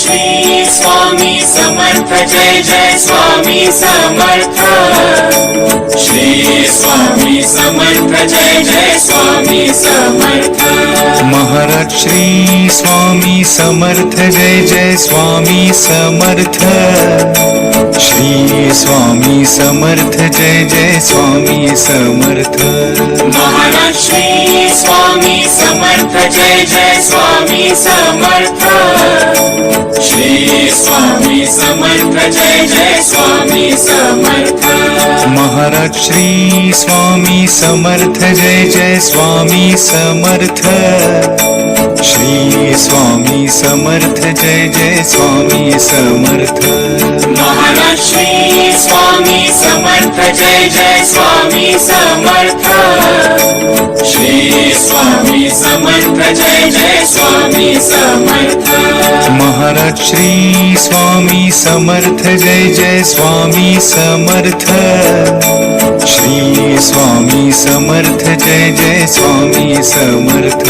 Shri Swami Samarth Jai Jai Swami Samarth Shri Swami Samarth Jai Jai Swami Samarth Maharaj Shri Swami Samarth Jai Jai Swami Samarth Shri Swami Samarth Jai Jai Swami Samarth Maharaj Shri Swami Samarth Jai Jai Swami Samarth Shri Swami Samarth Jai Jai Swami Samarth Maharaj Shri Swami Samarth Jai Jai Swami Samarth Shri Swami Samarth Jai Jai Swami Samarth Maharaj Shri Swami Samarth Jai Jai Swami Samarth Shri Swami Samarth Jai Jai Swami Samarth Maharaj Shri Swami Samarth Jai Jai Swami Samarth Shri Swami Samarth Jai Jai Swami Samarth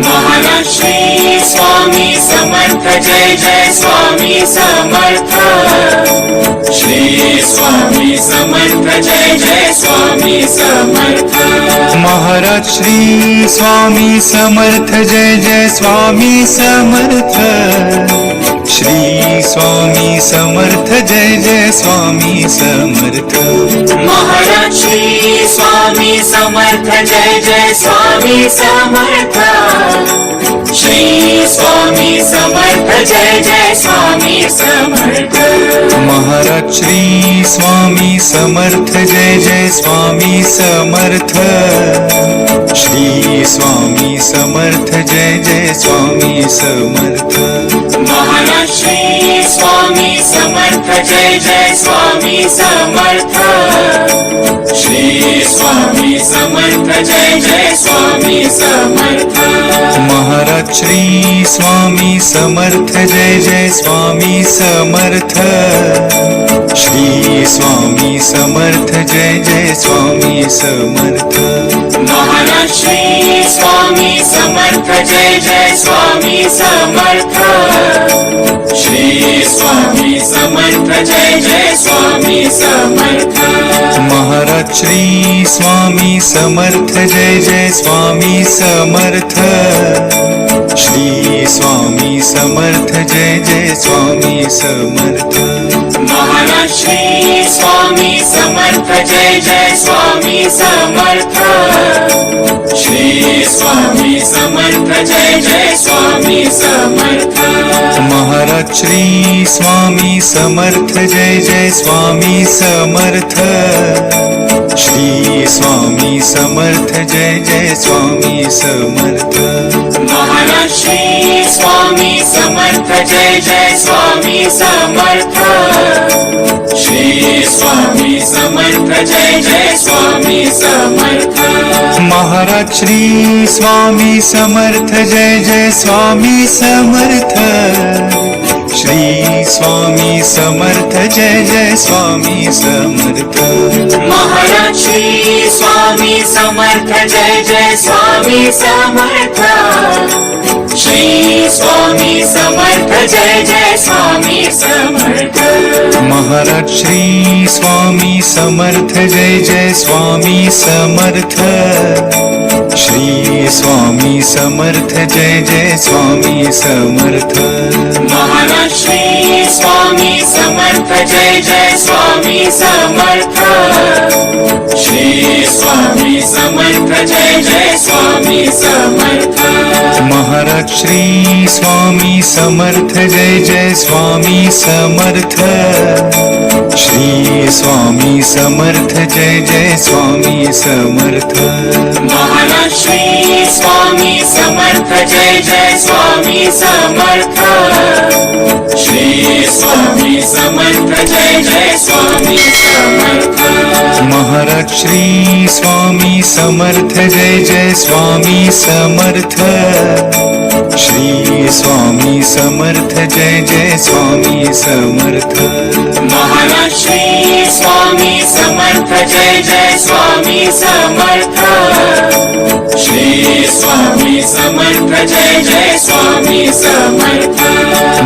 Maharaj Shri Swami Samarth Jai Jai Swami Samarth Shri Swami Samarth Jai Jai Swami Samarth Maharaj Shri Swami Samarth Jai Jai Swami Samarth Shri Swami Samarth Jai Jai Swami Samarth Maharaj Shri Swami Samarth Jai Jai Swami Samarth Shri Swami Samarth Jai Jai Swami Samarth Maharaj Shri Swami Samarth Jai Jai Swami Samarth Shri Swami Samarth Jai Jai Swami Samarth Maharaj Shri Swami Samarth Jai Jai Swami Samarth Shri Swami Samarth Jai Jai Swami Samarth Maharaj Shri Swami Samarth Jai Jai Swami Samarth Shri Swami Samarth Jai Jai Swami Samarth Maharaj Shri Swami Samarth Jai Jai Swami Samarth Shri Swami Samarth Jai Jai Swami Samarth Maharaj Shri Swami Samarth Jai Jai Swami Samarth Shri Swami Samarth Jai Jai Swami Samarth Maharaj Shri Swami Samarth Jai Jai Swami Samarth Shri Swami Samarth Jai Jai Swami Samarth Maharaj Shri Swami Samarth Jai Jai Swami Samarth Shri Swami Samarth Jai Jai Swami Samarth Maharaj Shri Swami Samarth Jai Jai Swami Samarth Shri Swami Samarth Jai Jai Swami Samarth Maharaj Shri Swami Samarth Jai Jai Swami Samarth Shri Swami Samarth Jai Jai Swami Samarth Maharaj Shri Swami Samarth Jai Jai Swami Samarth Shri Swami Samarth Jai Jai Swami Samarth Maharaj Shri Swami Samarth Jai Jai Swami Samarth Shri Swami Samarth Jai Jai Swami Samarth Maharaj Shri Swami Samarth Jai Jai Swami Samarth Shri Swami Samarth Jai Jai Swami Samarth Maharaj Shri Swami Samarth Jai Jai Swami Samarth Shri Swami Samarth Jai Jai Swami Samarth Maharaj Shri Swami Samarth Jai Jai Swami Samarth Shri Swami Samarth Jai Jai Swami Samarth Maharaj Shri Swami Samarth Jai Jai Swami Samarth Shri Swami Samarth Jai Jai Swami Samarth Maharaj Shri Swami Samarth Jai Jai Swami Samarth Shri Swami Samarth Jai Jai Swami Samarth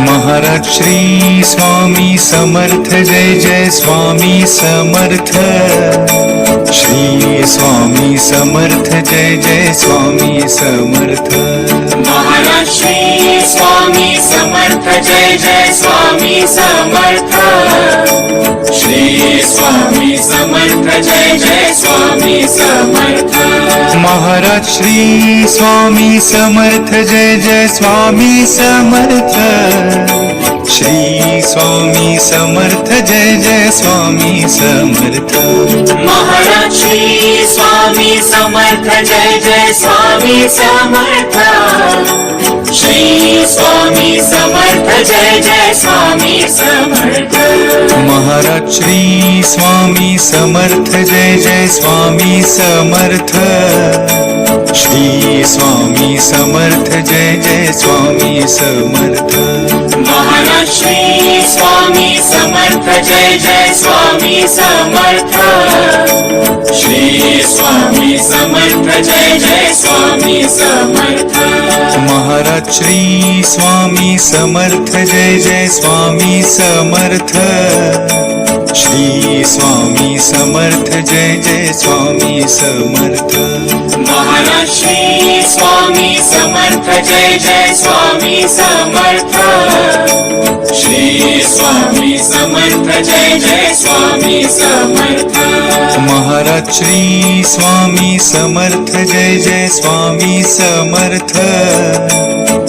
Maharaj Shri Swami Samarth Jai Jai Swami Samarth Shri Swami Samarth Jai Jai Swami Samarth Maharaj Shri Swami Samarth Jai Jai Swami Samarth Shri Swami Samarth Jai Jai Swami Samarth Maharaj Shri Swami Samarth Jai Jai Swami Samarth Shri Swami Samarth Jai Jai Swami Samarth Maharaj Shri Swami Samarth Jai Jai Swami Samarth Shri Swami Samarth Jai Jai Swami Samarth Maharaj Shri Swami Samarth Jai Jai Swami Samarth Shri Swami Samarth Jai Jai Swami Samarth Maharaj Shri Swami Samarth Jai Jai Swami Samarth Shri Swami Samarth Jai Jai Swami Samarth Maharaj Shri Swami Samarth Jai Jai Swami Samarth Shri Swami Samarth Jai Jai Swami Samarth Maharaj Shri Swami Samarth Jai Jai Swami Samarth Shri Swami Samarth Jai Jai Swami Samarth Maharaj Shri Swami Samarth Jai Jai Swami Samarth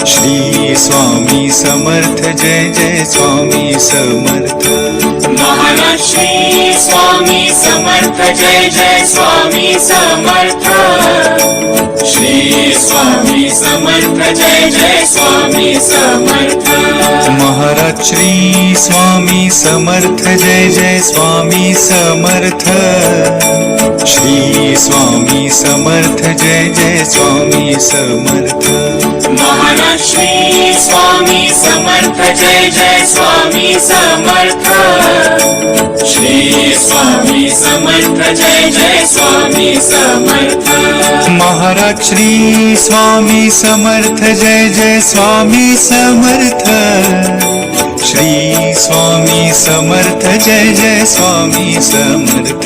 Shri Swami Samarth Jai Jai Swami Samarth Maharaj Shri Swami Samarth Jai Jai Swami Samarth Shri Swami Samarth Jai Jai Swami Samarth Maharaj Shri Swami Samarth Jai Jai Swami Samarth Shri Swami Samarth Jai Jai Swami Samarth Maharaj Shri Swami Samarth Jai Jai Swami Samarth Shri Swami Samarth Jai Jai Swami Samarth Maharaj Shri Swami Samarth Jai Jai Swami Samarth Shri Swami Samarth Jai Jai Swami Samarth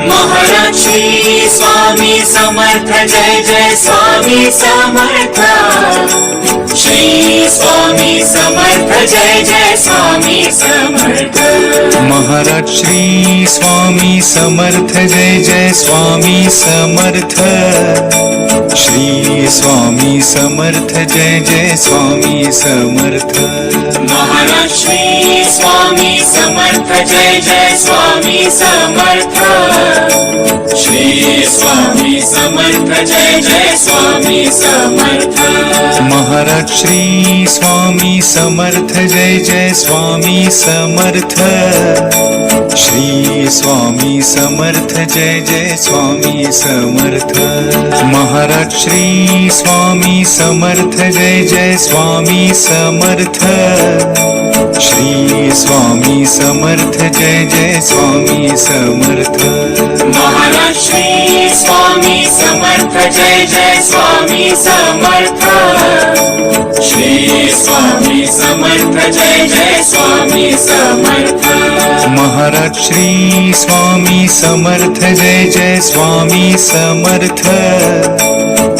Maharaj Shri Swami Samarth Jai Jai Swami Samarth Shri Swami Samarth Jai Jai Swami Samarth Maharaj Shri Swami Samarth Jai Jai Swami Samarth Shri Swami Samarth Jai Jai Swami Samarth Maharaj Shri Swami Samarth Jai Jai Swami Samarth Shri Swami Samarth Jai Jai Swami Samarth Maharaj Shri Swami Samarth Jai Jai Swami Samarth Shri Swami Samarth Jai Jai Swami Samarth Maharaj Shri Swami Samarth Jai Jai Swami Samarth Shri Swami Samarth Jai Jai Swami Samarth Maharaj Shri Swami Samarth Jai Jai Swami Samarth Shri Swami Samarth Jai Jai Swami Samarth Maharaj Shri Swami Samarth Jai Jai Swami Samarth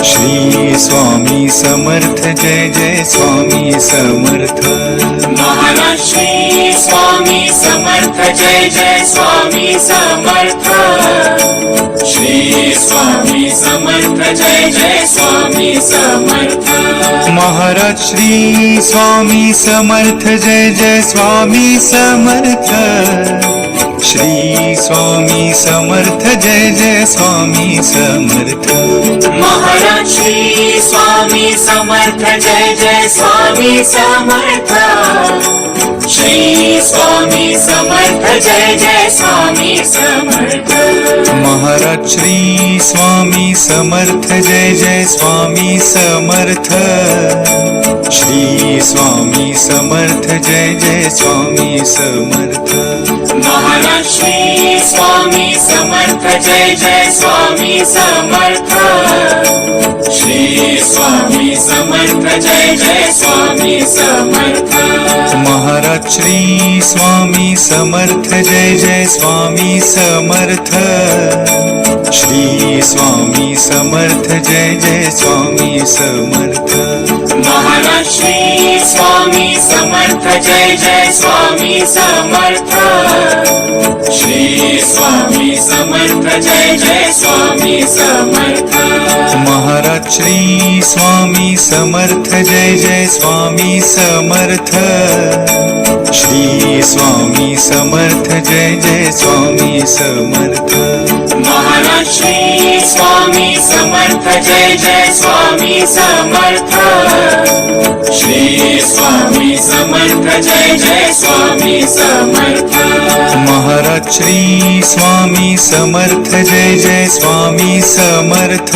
Shri Swami Samarth Jai Jai Swami Samarth Maharaj Shri Swami Samarth Jai Jai Swami Samarth Shri Swami Samarth Jai Jai Swami Samarth Maharaj Shri Swami Samarth Jai Jai Swami Samarth Shri Swami Samarth Jai Jai Swami Samarth Maharaj Shri Swami Samarth Jai Jai Swami Samarth Shri Swami Samarth Jai Jai Swami Samarth Maharaj Shri Swami Samarth Jai Jai Swami Samarth Shri Swami Samarth Jai Jai Swami Samarth Maharaj Shri Swami Samarth Jai Jai Swami Samarth Shri Swami Samarth Jai Jai Swami Samarth Maharaj Shri Swami Samarth Jai Jai Swami Samarth Shri Swami Samarth Jai Jai Swami Samarth Maharaj Shri Swami Samarth Jai Jai Swami Samarth Shri Swami Samarth Jai Jai Swami Samarth Maharaj Shri Swami Samarth Jai Jai Swami Samarth Shri Swami Samarth Jai Jai Swami Samarth Maharaj Shri Swami Samarth Jai Jai Swami Samarth Shri Swami Samarth Jai Jai Swami Samarth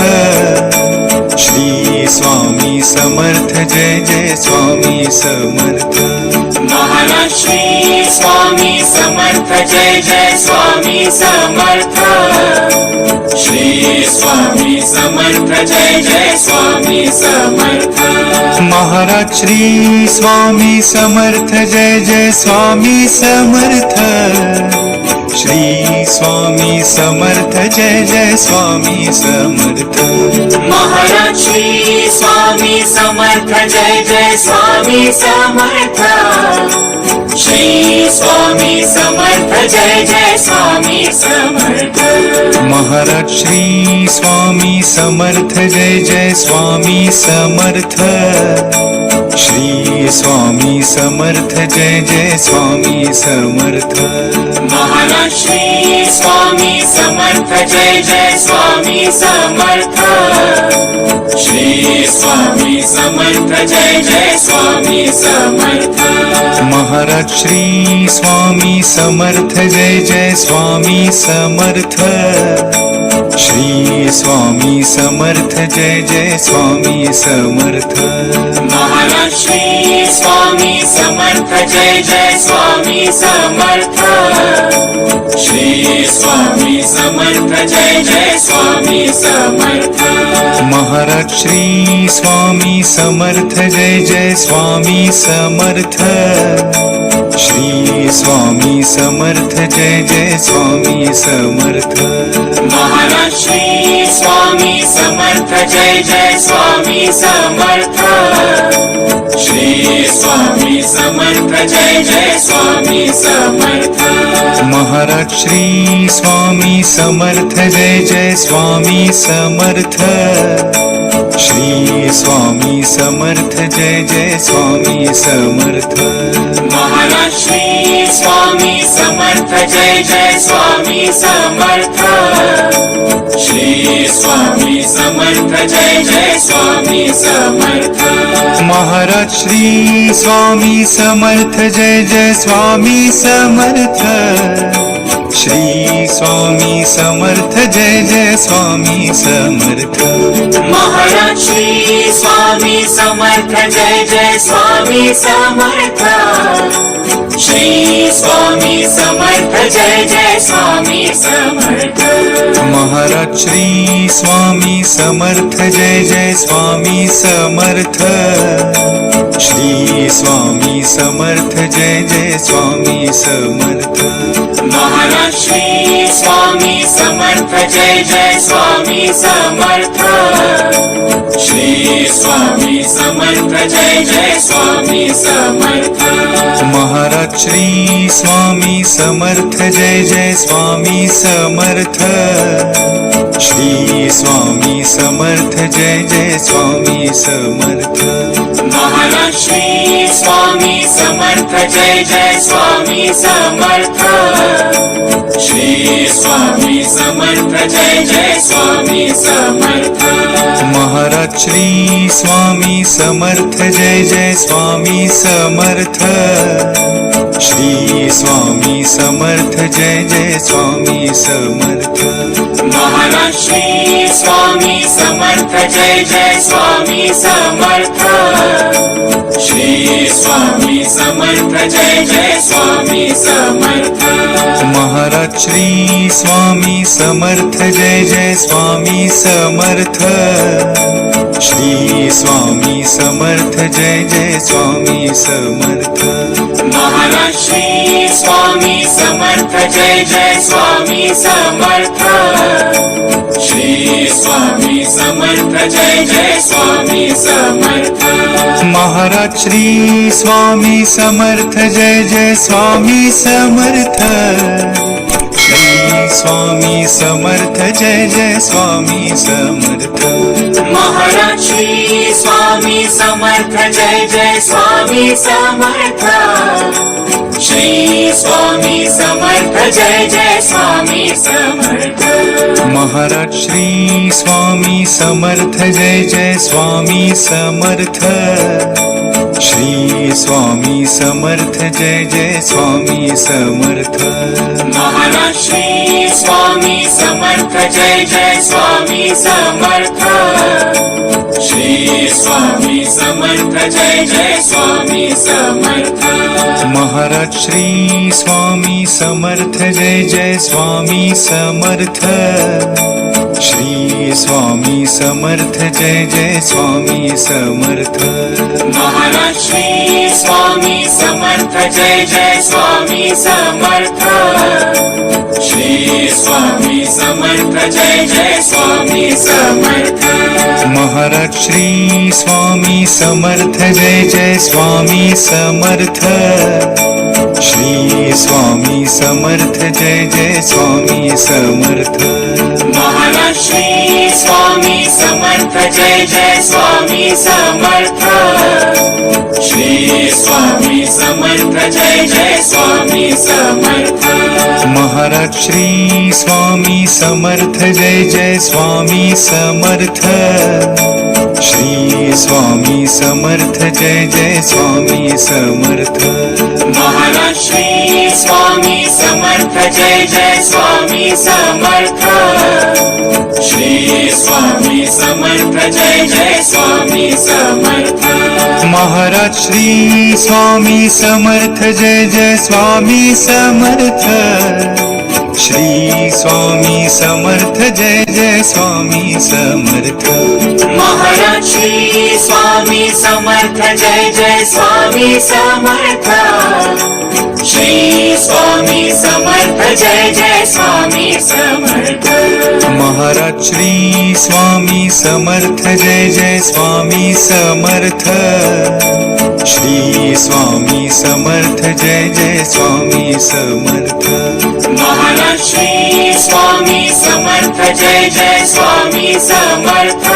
Maharaj Shri Swami Samarth Jai Jai Swami Samarth Shri Swami Samarth Jai Jai Swami Samarth Maharaj Shri Swami Samarth Jai Jai Swami Samarth Shri Swami Samarth Jai Jai Swami Samarth Maharaj Shri Swami Samarth Jai Jai Swami Samarth Shri Swami Samarth Jai Jai Swami Samarth Maharaj Shri Swami Samarth Jai Jai Swami Samarth Shri Swami Samarth Jai Jai Swami Samarth Maharaj Shri Swami Samarth Jai Jai Swami Samarth Shri Swami Samarth Jai Jai Swami Samarth Maharaj Shri Swami Samarth Jai Jai Swami Samarth Shri Swami Samarth Jai Jai Swami Samarth Maharaj Shri Swami Samarth Jai Jai Swami Samarth Shri Swami Samarth Jai Jai Swami Samarth Maharaj Shri Swami Samarth Jai Jai Swami Samarth Shri Swami Samarth Jai Jai Swami Samarth Maharaj Shri Swami Samarth Jai Jai Swami Samarth Shri Swami Samarth Jai Jai Swami Samarth Maharaj Shri Swami Samarth Jai Jai Swami Samarth Shri Swami Samarth Jai Jai Swami Samarth Maharaj Shri Swami Samarth Jai Jai Swami Samarth Shri Swami Samarth Jai Jai Swami Samarth Maharaj Shri Swami Samarth Jai Jai Swami Samarth Shri Swami Samarth Jai Jai Swami Samarth Maharaj Shri Swami Samarth Jai Jai Swami Samarth Shri Swami Samarth Jai Jai Swami Samarth Maharaj Shri Swami Samarth Jai Jai Swami Samarth Shri Swami Samarth Jai Jai Swami Samarth Maharaj Shri Swami Samarth Jai Jai Swami Samarth Shri Swami Samarth Jai Jai Swami Samarth Maharaj Shri Swami Samarth Jai Jai Swami Samarth Shri Swami Samarth Jai Jai Swami Samarth Maharaj Shri Swami Samarth Jai Jai Swami Samarth Shri Swami Samarth Jai Jai Swami Samarth Maharaj Shri Swami Samarth Jai Jai Swami Samarth Shri Swami Samarth Jai Jai Swami Samarth Maharaj Shri Swami Samarth Jai Jai Swami Samarth Shri Swami Samarth Jai Jai Swami Samarth Maharaj Shri Swami Samarth Jai Jai Swami Samarth Shri Swami Samarth Jai Jai Swami Samarth Maharaj Shri Swami Samarth Jai Jai Swami Samarth Shri Swami Samarth Jai Jai Swami Samarth Maharaj Shri Swami Samarth Jai Jai Swami Samarth Shri Swami Samarth Jai Jai Swami Samarth Maharaj Shri Swami Samarth Jai Jai Swami Samarth Shri Swami Samarth Jai Jai Swami Samarth Maharaj Shri Swami Samarth Jai Jai Swami Samarth Shri Swami Samarth Jai Jai Swami Samarth Maharaj Shri Swami Samarth Jai Jai Swami Samarth Shri Swami Samarth Jai Jai Swami Samarth Maharaj Shri Swami Samarth Jai Jai Swami Samarth Shri Swami Samarth Jai Jai Swami Samarth Maharaj Shri Swami Samarth Jai Jai Swami Samarth Shri Swami Samarth Jai Jai Swami Samarth Maharaj Shri Swami Samarth Jai Jai Swami Samarth Shri Swami Samarth Jai Jai Swami Samarth Maharaj Shri Swami Samarth Jai Jai Swami Samarth Shri Swami Samarth Jai Jai Swami Samarth Maharaj Shri Swami Samarth Jai Jai Swami Samarth Shri Swami Samarth Jai Jai Swami Samarth Maharaj Shri Swami Samarth Jai Jai Swami Samarth Shri Swami Samarth Jai Jai Swami Samarth Maharaj Shri Swami Samarth Jai Jai Swami Samarth Shri Swami Samarth Jai Jai Swami Samarth Maharaj Shri Swami Samarth Jai Jai Swami Samarth Shri Swami Samarth Jai Jai Swami Samarth Maharaj Shri Swami Samarth Jai Jai Swami Samarth Shri Swami Samarth Jai Jai Swami Samarth Maharaj Shri Swami Samarth Jai Jai Swami Samarth Shri Swami Samarth Jai Jai Swami Samarth Maharaj Shri Swami Samarth Jai Jai Swami Samarth